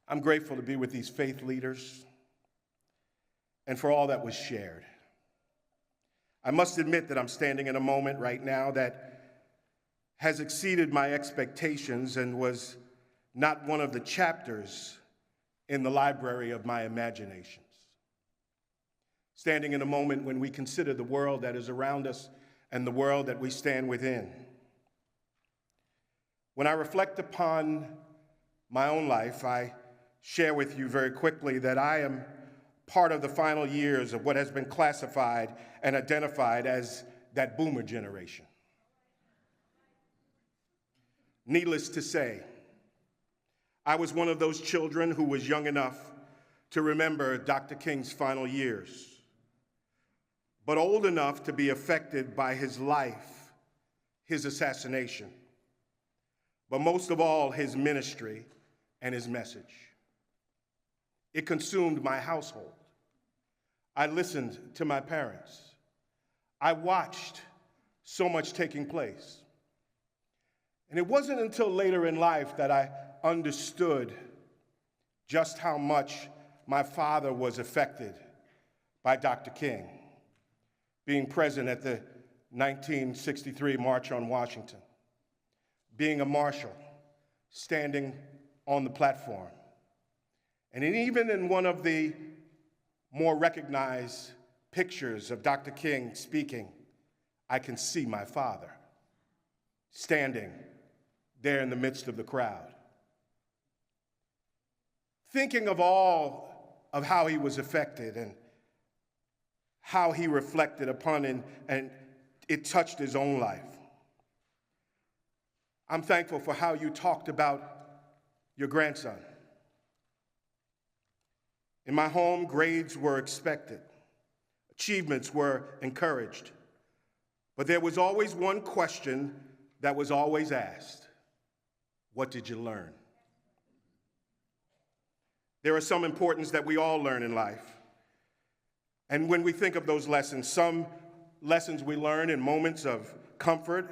I'm grateful to be with these faith leaders and for all that was shared. I must admit that I'm standing in a moment right now that has exceeded my expectations and was not one of the chapters in the library of my imaginations. Standing in a moment when we consider the world that is around us and the world that we stand within. When I reflect upon my own life, I share with you very quickly that I am part of the final years of what has been classified and identified as that boomer generation. Needless to say, I was one of those children who was young enough to remember Dr. King's final years, but old enough to be affected by his life, his assassination, but most of all, his ministry and his message. It consumed my household. I listened to my parents. I watched so much taking place. And it wasn't until later in life that I understood just how much my father was affected by Dr. King, being present at the 1963 March on Washington, being a marshal, standing on the platform. And even in one of the more recognized pictures of Dr. King speaking, I can see my father standing there in the midst of the crowd. Thinking of all of how he was affected and how he reflected upon and it touched his own life. I'm thankful for how you talked about your grandson. In my home, grades were expected. Achievements were encouraged. But there was always one question that was always asked. What did you learn? There are some importance that we all learn in life. And when we think of those lessons, some lessons we learn in moments of comfort,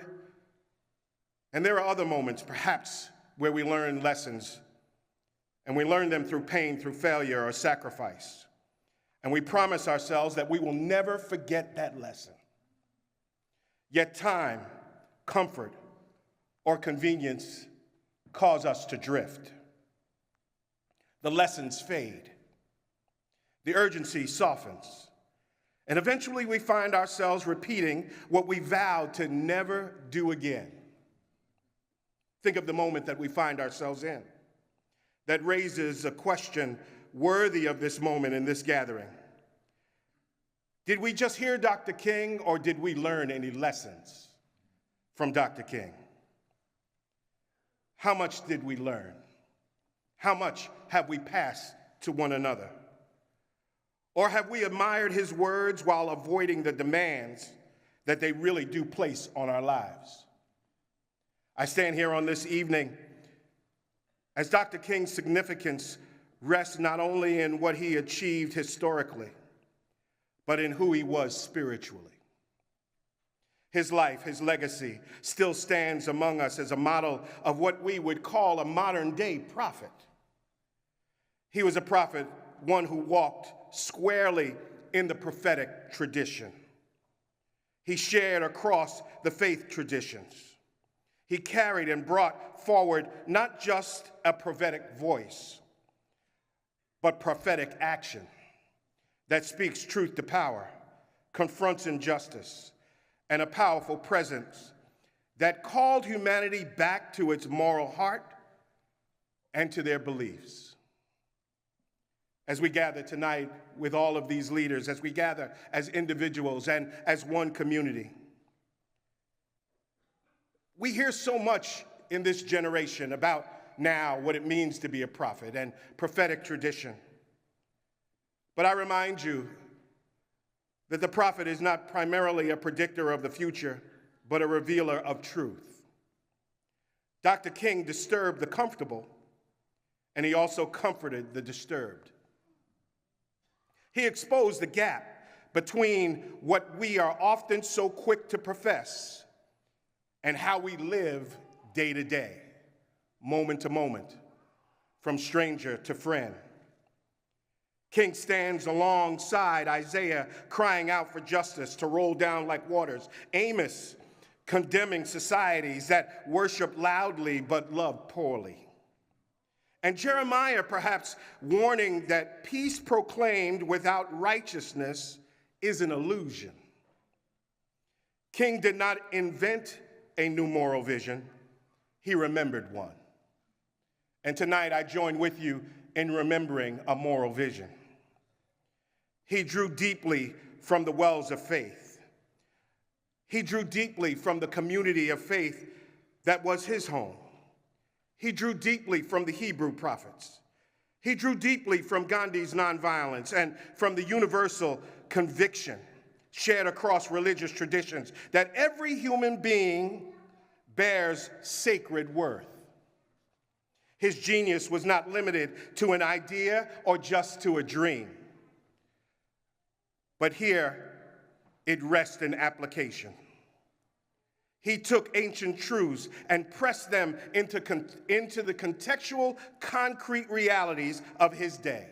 and there are other moments, perhaps, where we learn lessons, and we learn them through pain, through failure, or sacrifice. And we promise ourselves that we will never forget that lesson. Yet time, comfort, or convenience cause us to drift. The lessons fade. The urgency softens. And eventually we find ourselves repeating what we vowed to never do again. Think of the moment that we find ourselves in. That raises a question worthy of this moment in this gathering. Did we just hear Dr. King, or did we learn any lessons from Dr. King? How much did we learn? How much have we passed to one another? Or have we admired his words while avoiding the demands that they really do place on our lives? I stand here on this evening as Dr. King's significance rests not only in what he achieved historically, but in who he was spiritually. His life, his legacy, still stands among us as a model of what we would call a modern-day prophet. He was a prophet, one who walked squarely in the prophetic tradition. He shared across the faith traditions. He carried and brought forward not just a prophetic voice, but prophetic action that speaks truth to power, confronts injustice, and a powerful presence that called humanity back to its moral heart and to their beliefs. As we gather tonight with all of these leaders, as we gather as individuals and as one community, we hear so much in this generation about now what it means to be a prophet and prophetic tradition. But I remind you that the prophet is not primarily a predictor of the future, but a revealer of truth. Dr. King disturbed the comfortable, and he also comforted the disturbed. He exposed the gap between what we are often so quick to profess and how we live day to day, moment to moment, from stranger to friend. King stands alongside Isaiah, crying out for justice to roll down like waters. Amos condemning societies that worship loudly but love poorly. And Jeremiah perhaps warning that peace proclaimed without righteousness is an illusion. King did not invent a new moral vision, he remembered one. And tonight I join with you in remembering a moral vision. He drew deeply from the wells of faith. He drew deeply from the community of faith that was his home. He drew deeply from the Hebrew prophets. He drew deeply from Gandhi's nonviolence and from the universal conviction shared across religious traditions that every human being bears sacred worth. His genius was not limited to an idea or just to a dream. But here, it rests in application. He took ancient truths and pressed them into the contextual, concrete realities of his day.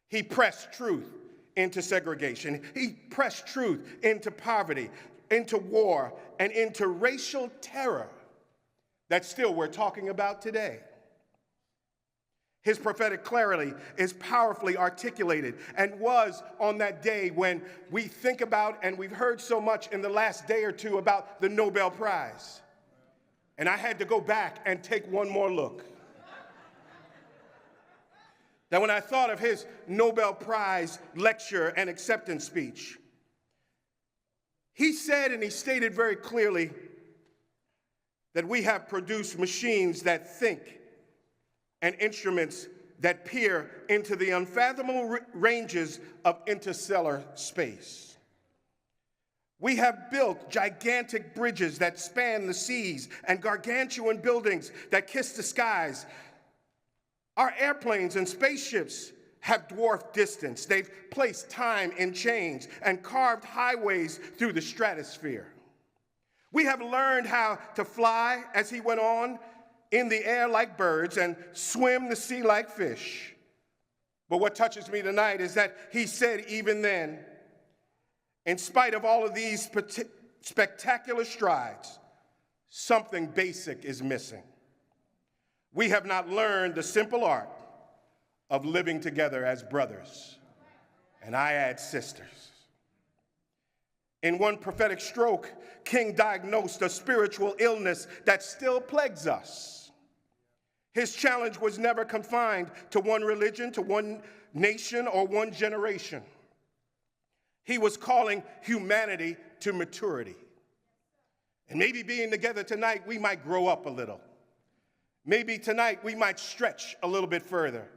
He pressed truth into segregation. He pressed truth into poverty, into war, and into racial terror that still we're talking about today. His prophetic clarity is powerfully articulated and was on that day when we think about, and we've heard so much in the last day or two about the Nobel Prize. And I had to go back and take one more look. That when I thought of his Nobel Prize lecture and acceptance speech, he said, and he stated very clearly, that we have produced machines that think and instruments that peer into the unfathomable ranges of interstellar space. We have built gigantic bridges that span the seas and gargantuan buildings that kiss the skies. Our airplanes and spaceships have dwarfed distance. They've placed time in chains and carved highways through the stratosphere. We have learned how to fly, as he went on, in the air like birds and swim the sea like fish. But what touches me tonight is that he said even then, in spite of all of these spectacular strides, something basic is missing. We have not learned the simple art of living together as brothers, and I add sisters. In one prophetic stroke, King diagnosed a spiritual illness that still plagues us. His challenge was never confined to one religion, to one nation, or one generation. He was calling humanity to maturity. And maybe being together tonight, we might grow up a little. Maybe tonight we might stretch a little bit further.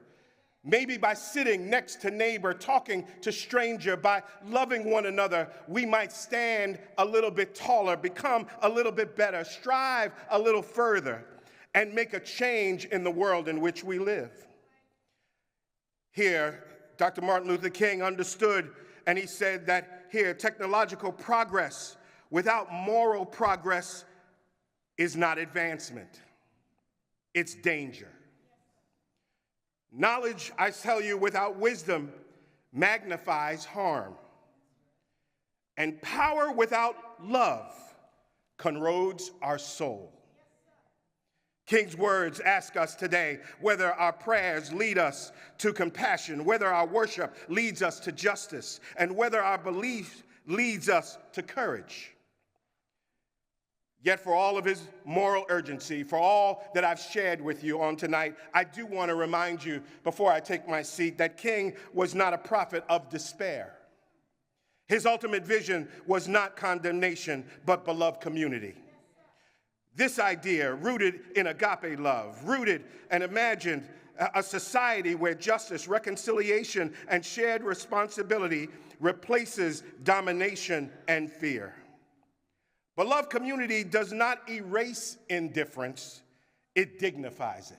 Maybe by sitting next to neighbor, talking to stranger, by loving one another, we might stand a little bit taller, become a little bit better, strive a little further, and make a change in the world in which we live. Here, Dr. Martin Luther King understood, and he said that here, technological progress without moral progress is not advancement, it's danger. Knowledge, I tell you, without wisdom magnifies harm. And power without love corrodes our soul. King's words ask us today whether our prayers lead us to compassion, whether our worship leads us to justice, and whether our belief leads us to courage. Yet for all of his moral urgency, for all that I've shared with you on tonight, I do want to remind you before I take my seat that King was not a prophet of despair. His ultimate vision was not condemnation, but beloved community. This idea, rooted in agape love, rooted and imagined a society where justice, reconciliation, and shared responsibility replaces domination and fear. Beloved community does not erase indifference, it dignifies it.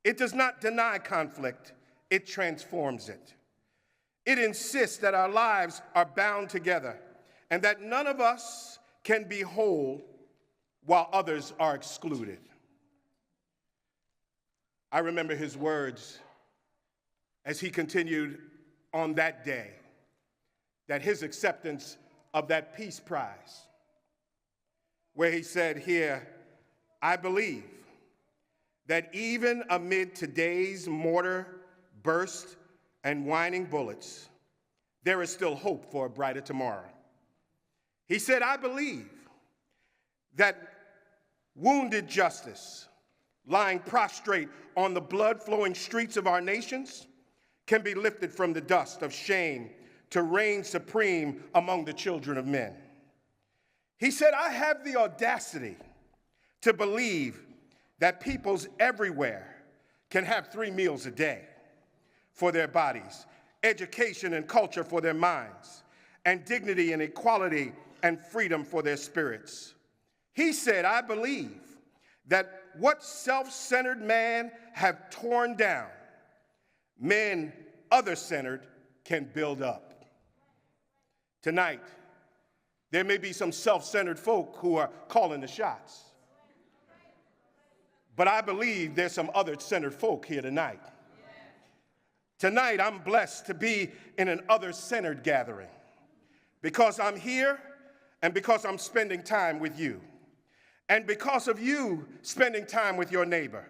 It does not deny conflict, it transforms it. It insists that our lives are bound together and that none of us can be whole while others are excluded. I remember his words as he continued on that day, that his acceptance of that peace prize, where he said here, I believe that even amid today's mortar burst and whining bullets, there is still hope for a brighter tomorrow. He said, I believe that wounded justice, lying prostrate on the blood-flowing streets of our nations, can be lifted from the dust of shame to reign supreme among the children of men. He said, I have the audacity to believe that peoples everywhere can have 3 meals a day for their bodies, education and culture for their minds, and dignity and equality and freedom for their spirits. He said, I believe that what self-centered man have torn down, men other-centered can build up. Tonight, there may be some self-centered folk who are calling the shots. But I believe there's some other-centered folk here tonight. Tonight, I'm blessed to be in an other-centered gathering because I'm here and because I'm spending time with you and because of you spending time with your neighbor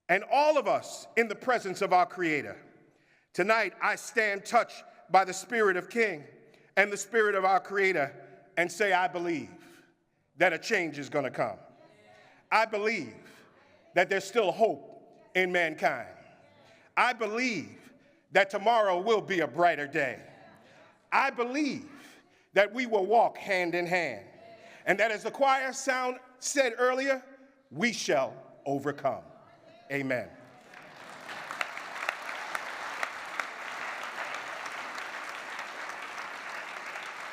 and all of us in the presence of our Creator. Tonight, I stand touched by the Spirit of King and the Spirit of our Creator and say, I believe that a change is going to come. I believe that there's still hope in mankind. I believe that tomorrow will be a brighter day. I believe that we will walk hand in hand, and that as the choir said earlier, we shall overcome. Amen.